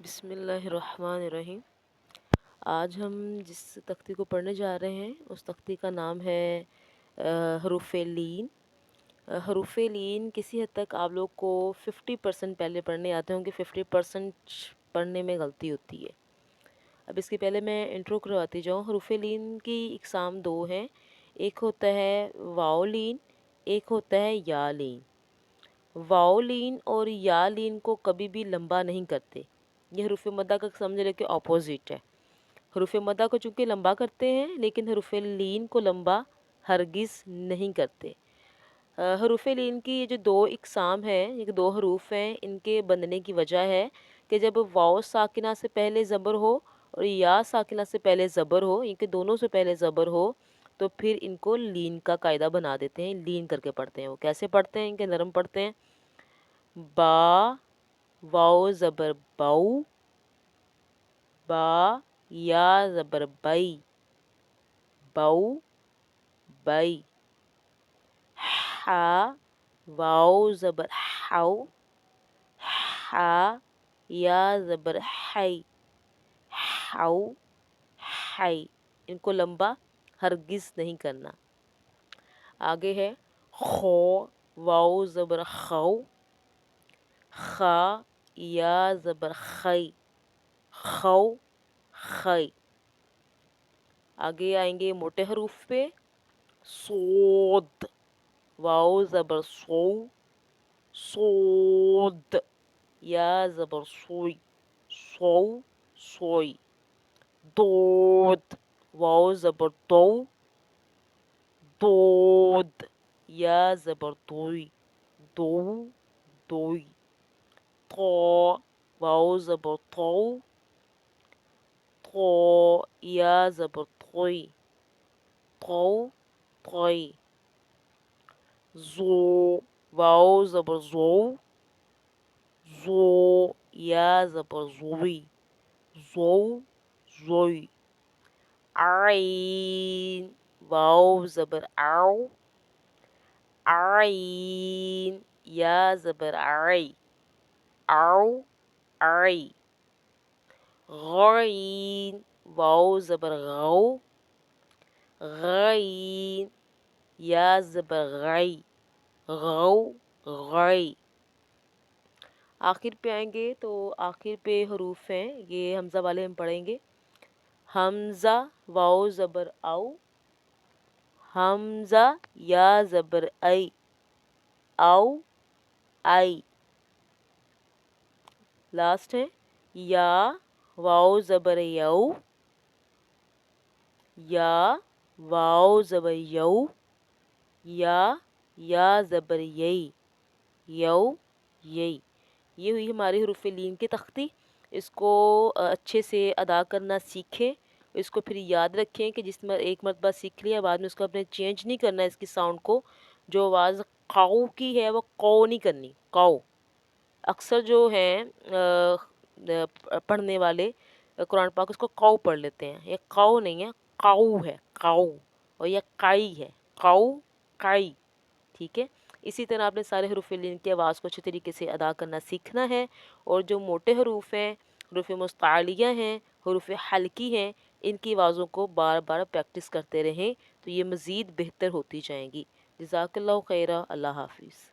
بسم اللہ الرحمن الرحیم۔ آج ہم جس تختی کو پڑھنے جا رہے ہیں اس تختی کا نام ہے حروف لین۔ حروف لین کسی حد تک آپ لوگ کو 50% پہلے پڑھنے آتے ہوں گے، 50% پڑھنے میں غلطی ہوتی ہے۔ اب اس کے پہلے میں انٹرو کرواتی جاؤں۔ حروف لین کی اقسام دو ہیں، ایک ہوتا ہے واو لین، ایک ہوتا ہے یا لین۔ واو لین اور یا لین کو کبھی بھی لمبا نہیں کرتے، یہ حروف مدہ کا سمجھ لے کہ اپوزٹ ہے۔ حروف مدہ کو چونکہ لمبا کرتے ہیں لیکن حروف لین کو لمبا ہرگز نہیں کرتے۔ حروف لین کی یہ جو دو اقسام ہیں، یہ دو حروف ہیں، ان کے بننے کی وجہ ہے کہ جب واو ساکنہ سے پہلے زبر ہو اور یا ساکنہ سے پہلے زبر ہو، ان کے دونوں سے پہلے زبر ہو، تو پھر ان کو لین کا قاعدہ بنا دیتے ہیں، لین کر کے پڑھتے ہیں۔ وہ کیسے پڑھتے ہیں؟ ان کے نرم پڑھتے ہیں۔ با واو زبر باؤ، با یا زبر بئی، باؤ بئی۔ ہا واو زبر ہاؤ، ہا یا زبر ہائی، ہاؤ ہائی۔ ان کو لمبا ہرگز نہیں کرنا۔ آگے ہے خو واو زبر خو، خا یا زبر خی، خو خی۔ آگے آئیں گے موٹے حروف پہ، صود واو زبر سو، صود یا زبر سوئی، سو سوئی۔ دود واو زبر دو، دود یا زبر دوئی، دو دوئی۔ تو واو زبر تو، تو یا زبر توئی، تو توئی۔ زو واو زبر زو، زو یا زبر زوئی، زو زوئی۔ عین واو زبر آؤ، عین یا زبر آئی، آؤ آئی۔ غین واو زبر غو، غین یا زبر غی، غو غی۔ آخر پہ آئیں گے تو آخر پہ حروف ہیں، یہ حمزہ والے ہم پڑھیں گے۔ حمزہ واو زبر او، حمزہ یا زبر ای، او آئی۔ لاسٹ ہے یا واو زبر یو، یا واو زبر یو، یا زبر یئی، یو یئی۔ یہ ہوئی ہماری حروف لین کی تختی۔ اس کو اچھے سے ادا کرنا سیکھیں، اس کو پھر یاد رکھیں کہ جس میں ایک مرتبہ سیکھ لیا بعد میں اس کو اپنے چینج نہیں کرنا، اس کی ساؤنڈ کو۔ جو آواز قاؤ کی ہے وہ قو نہیں کرنی، قاؤ۔ اکثر جو ہیں پڑھنے والے قرآن پاک اس کو قو پڑھ لیتے ہیں، یہ قو نہیں ہے، قاؤ ہے، قاؤ۔ اور یہ قائی ہے، قاؤ قائی، ٹھیک ہے۔ اسی طرح آپ نے سارے حروف لین کی آواز کو اچھے طریقے سے ادا کرنا سیکھنا ہے، اور جو موٹے حروف ہیں، حروف مستعلیہ ہیں، حروف حلقی ہیں، ان کی آوازوں کو بار بار پریکٹس کرتے رہیں تو یہ مزید بہتر ہوتی جائیں گی۔ جزاک اللہ خیرہ۔ اللہ حافظ۔